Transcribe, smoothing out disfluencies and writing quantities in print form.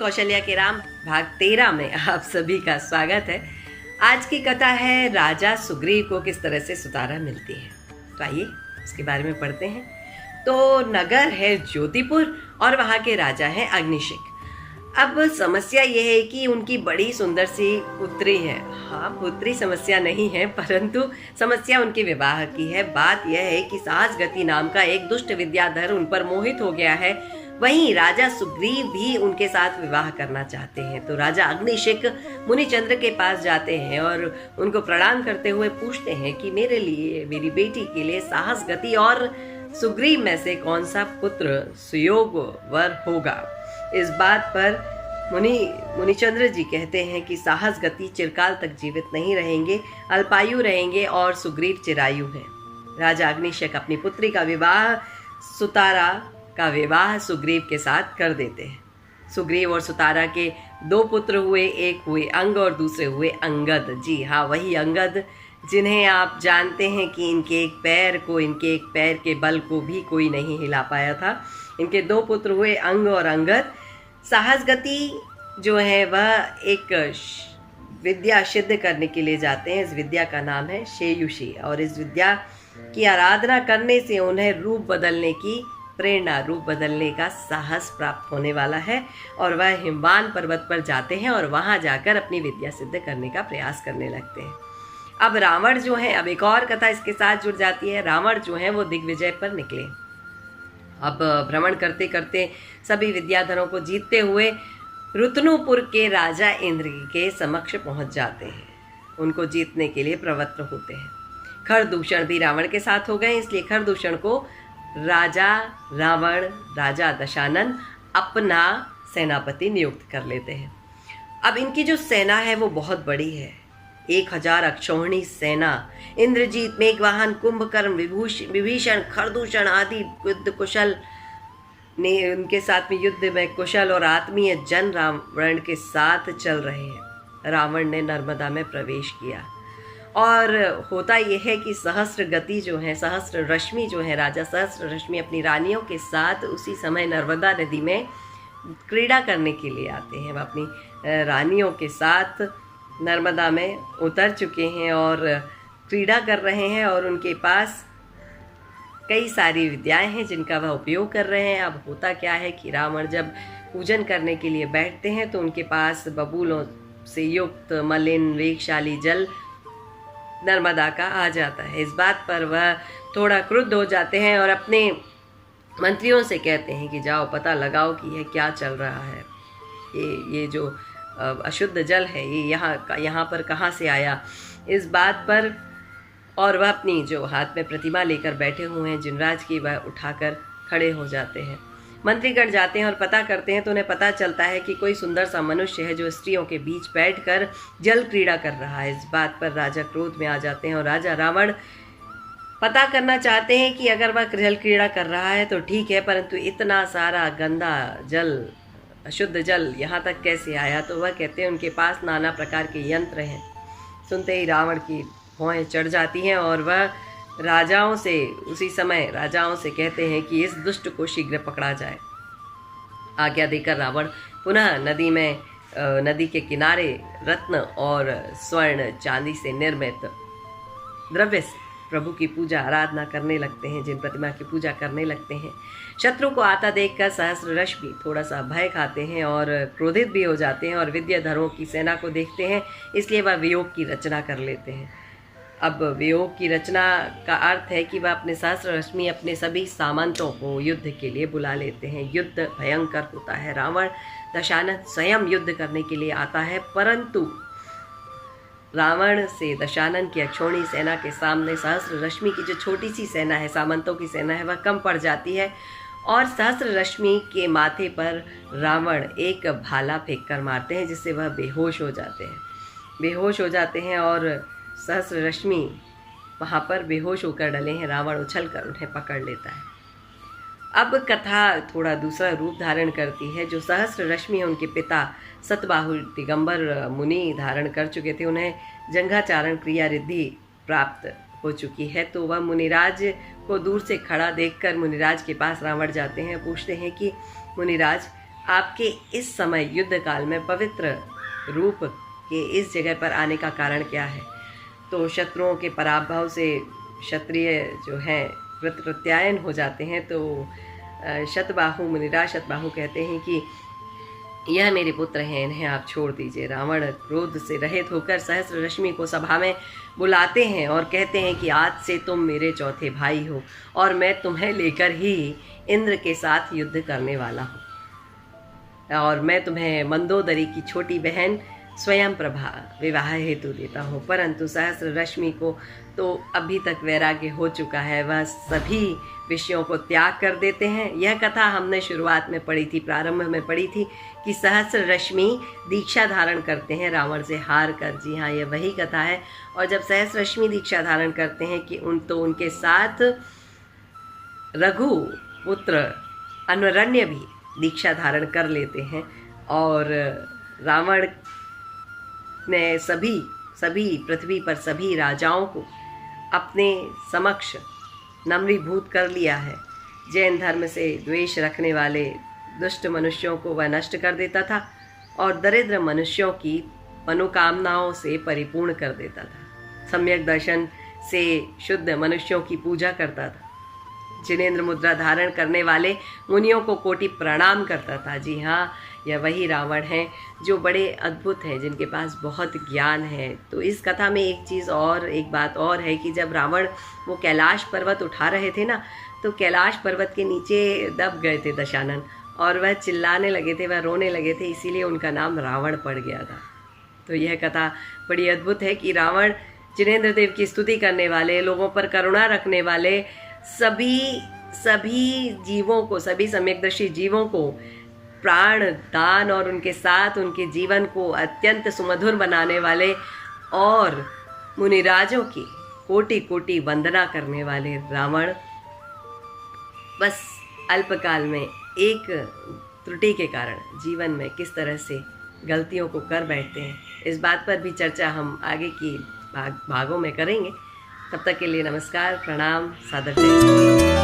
कौशल्या के राम भाग 13 में आप सभी का स्वागत है। आज की कथा है राजा सुग्रीव को किस तरह से सुतारा मिलती है। तो आइए उसके बारे में पढ़ते हैं। तो नगर है ज्योतिपुर और वहाँ के राजा हैं अग्निशिक। अब समस्या यह है कि उनकी बड़ी सुंदर सी पुत्री है। हाँ, पुत्री समस्या नहीं है, परंतु समस्या उनके विवाह की है। बात यह है कि सहस्रगति नाम का एक दुष्ट विद्याधर उन पर मोहित हो गया है। वहीं राजा सुग्रीव भी उनके साथ विवाह करना चाहते हैं। तो राजा अग्निशिक मुनिचंद्र के पास जाते हैं और उनको प्रणाम करते हुए पूछते हैं कि मेरे लिए, मेरी बेटी के लिए सहस्रगति और सुग्रीव में से कौन सा पुत्र सुयोग वर होगा। इस बात पर मुनिचंद्र जी कहते हैं कि सहस्रगति चिरकाल तक जीवित नहीं रहेंगे, अल्पायु रहेंगे और सुग्रीव चिरायु हैं। राजा अग्निशिक अपनी पुत्री का विवाह सुतारा का विवाह सुग्रीव के साथ कर देते हैं। सुग्रीव और सुतारा के 2 पुत्र हुए, एक हुए अंग और दूसरे हुए अंगद। जी हाँ, वही अंगद जिन्हें आप जानते हैं कि इनके एक पैर के बल को भी कोई नहीं हिला पाया था। इनके 2 पुत्र हुए अंग और अंगद। सहस्रगति जो है वह एक विद्या सिद्ध करने के लिए जाते हैं। इस विद्या का नाम है शेयुषी और इस विद्या की आराधना करने से उन्हें रूप बदलने की प्रेरणा, रूप बदलने का साहस प्राप्त होने वाला है और वह हिमवान पर्वत पर जाते हैं और वहां जाकर अपनी विद्या सिद्ध करने का प्रयास करने लगते हैं। अब रावण जो है, अब एक और कथा इसके साथ जुड़ जाती है। रावण जो है वो दिग्विजय पर निकले। अब भ्रमण करते करते सभी विद्याधरों को जीतते हुए रुतनुपुर के राजा इंद्र के समक्ष पहुंच जाते हैं। उनको जीतने के लिए प्रवृत्त होते हैं। खरदूषण भी रावण के साथ हो गए, इसलिए खरदूषण को राजा दशानन अपना सेनापति नियुक्त कर लेते हैं। अब इनकी जो सेना है वो बहुत बड़ी है, 1000 अक्षौहिणी सेना। इंद्रजीत, मेघवाहन, कुंभकर्ण, विभीषण, खरदूषण आदि युद्ध कुशल ने उनके साथ में युद्ध में कुशल और आत्मीय जन रावण के साथ चल रहे हैं। रावण ने नर्मदा में प्रवेश किया और होता यह है कि सहस्रगति जो है, सहस्र रश्मि जो है, राजा सहस्र रश्मि अपनी रानियों के साथ उसी समय नर्मदा नदी में क्रीड़ा करने के लिए आते हैं। वह अपनी रानियों के साथ नर्मदा में उतर चुके हैं और क्रीड़ा कर रहे हैं और उनके पास कई सारी विद्याएं हैं जिनका वह उपयोग कर रहे हैं। अब होता क्या है कि रावण जब पूजन करने के लिए बैठते हैं तो उनके पास बबूलों से युक्त मलिन वेगशाली जल नर्मदा का आ जाता है। इस बात पर वह थोड़ा क्रुद्ध हो जाते हैं और अपने मंत्रियों से कहते हैं कि जाओ पता लगाओ कि यह क्या चल रहा है, ये जो अशुद्ध जल है ये यहाँ पर कहाँ से आया। इस बात पर और वह अपनी जो हाथ में प्रतिमा लेकर बैठे हुए हैं जिनराज की, वह उठाकर खड़े हो जाते हैं। मंत्रीगण जाते हैं और पता करते हैं तो उन्हें पता चलता है कि कोई सुंदर सा मनुष्य है जो स्त्रियों के बीच बैठकर जल क्रीड़ा कर रहा है। इस बात पर राजा क्रोध में आ जाते हैं और राजा रावण पता करना चाहते हैं कि अगर वह जल क्रीड़ा कर रहा है तो ठीक है, परंतु इतना सारा गंदा जल, अशुद्ध जल यहाँ तक कैसे आया। तो वह कहते हैं उनके पास नाना प्रकार के यंत्र हैं। सुनते ही रावण की भौहें चढ़ जाती हैं और वह उसी समय राजाओं से कहते हैं कि इस दुष्ट को शीघ्र पकड़ा जाए। आज्ञा देकर रावण पुनः नदी के किनारे रत्न और स्वर्ण चांदी से निर्मित द्रव्य से प्रभु की पूजा आराधना करने लगते हैं, जिन प्रतिमा की पूजा करने लगते हैं। शत्रु को आता देखकर सहस्र रश्मि थोड़ा सा भय खाते हैं और क्रोधित भी हो जाते हैं और विद्याधरों की सेना को देखते हैं, इसलिए वह वियोग की रचना कर लेते हैं। अब वियोग की रचना का अर्थ है कि वह अपने सहस्र रश्मि अपने सभी सामंतों को युद्ध के लिए बुला लेते हैं। युद्ध भयंकर होता है। रावण दशानन स्वयं युद्ध करने के लिए आता है, परंतु रावण से दशानन की अक्षौहिणी सेना के सामने सहस्र रश्मि की जो छोटी सी सेना है, सामंतों की सेना है, वह कम पड़ जाती है और सहस्र रश्मि के माथे पर रावण एक भाला फेंक कर मारते हैं, जिससे वह बेहोश हो जाते हैं और सहस्र रश्मि वहाँ पर बेहोश होकर डले हैं। रावण उछलकर उन्हें पकड़ लेता है। अब कथा थोड़ा दूसरा रूप धारण करती है। जो सहस्र रश्मि है उनके पिता सतबाहु दिगंबर मुनि धारण कर चुके थे। उन्हें जंघाचारण क्रिया रिद्धि प्राप्त हो चुकी है। तो वह मुनिराज को दूर से खड़ा देखकर मुनिराज के पास रावण जाते हैं, पूछते हैं कि मुनिराज आपके इस समय युद्ध काल में पवित्र रूप के इस जगह पर आने का कारण क्या है? तो शत्रुओं के पराभव से क्षत्रिय जो हैं प्रत्यायन हो जाते हैं। तो शतबाहु मुनिराज शतबाहु कहते हैं कि यह मेरे पुत्र हैं, इन्हें आप छोड़ दीजिए। रावण क्रोध से रहित होकर सहस्र रश्मि को सभा में बुलाते हैं और कहते हैं कि आज से तुम मेरे चौथे भाई हो और मैं तुम्हें लेकर ही इंद्र के साथ युद्ध करने वाला हूँ और मैं तुम्हें मंदोदरी की छोटी बहन स्वयं प्रभा विवाह हेतु देता हूँ। परंतु सहस्र रश्मि को तो अभी तक वैराग्य हो चुका है, वह सभी विषयों को त्याग कर देते हैं। यह कथा हमने शुरुआत में पढ़ी थी, प्रारंभ में पढ़ी थी कि सहस्र रश्मि दीक्षा धारण करते हैं रावण से हार कर। जी हाँ, यह वही कथा है। और जब सहस्र रश्मि दीक्षा धारण करते हैं कि उनके साथ रघु पुत्र अन्वरण्य भी दीक्षा धारण कर लेते हैं और रावण ने सभी पृथ्वी पर सभी राजाओं को अपने समक्ष नम्रीभूत कर लिया है। जैन धर्म से द्वेष रखने वाले दुष्ट मनुष्यों को वह नष्ट कर देता था और दरिद्र मनुष्यों की मनोकामनाओं से परिपूर्ण कर देता था। सम्यक दर्शन से शुद्ध मनुष्यों की पूजा करता था। जिनेंद्र मुद्रा धारण करने वाले मुनियों को कोटि प्रणाम करता था। जी हाँ, यह वही रावण है जो बड़े अद्भुत हैं, जिनके पास बहुत ज्ञान है। तो इस कथा में एक बात और है कि जब रावण वो कैलाश पर्वत उठा रहे थे ना, तो कैलाश पर्वत के नीचे दब गए थे दशानन और वह चिल्लाने लगे थे, वह रोने लगे थे, इसीलिए उनका नाम रावण पड़ गया था। तो यह कथा बड़ी अद्भुत है कि रावण जिनेंद्र देव की स्तुति करने वाले, लोगों पर करुणा रखने वाले, सभी जीवों को, सभी सम्यकदर्शी जीवों को प्राण दान और उनके साथ उनके जीवन को अत्यंत सुमधुर बनाने वाले और मुनिराजों की कोटि कोटि वंदना करने वाले रावण बस अल्पकाल में एक त्रुटि के कारण जीवन में किस तरह से गलतियों को कर बैठते हैं, इस बात पर भी चर्चा हम आगे की भागों में करेंगे। तब तक के लिए नमस्कार, प्रणाम, सादर जय।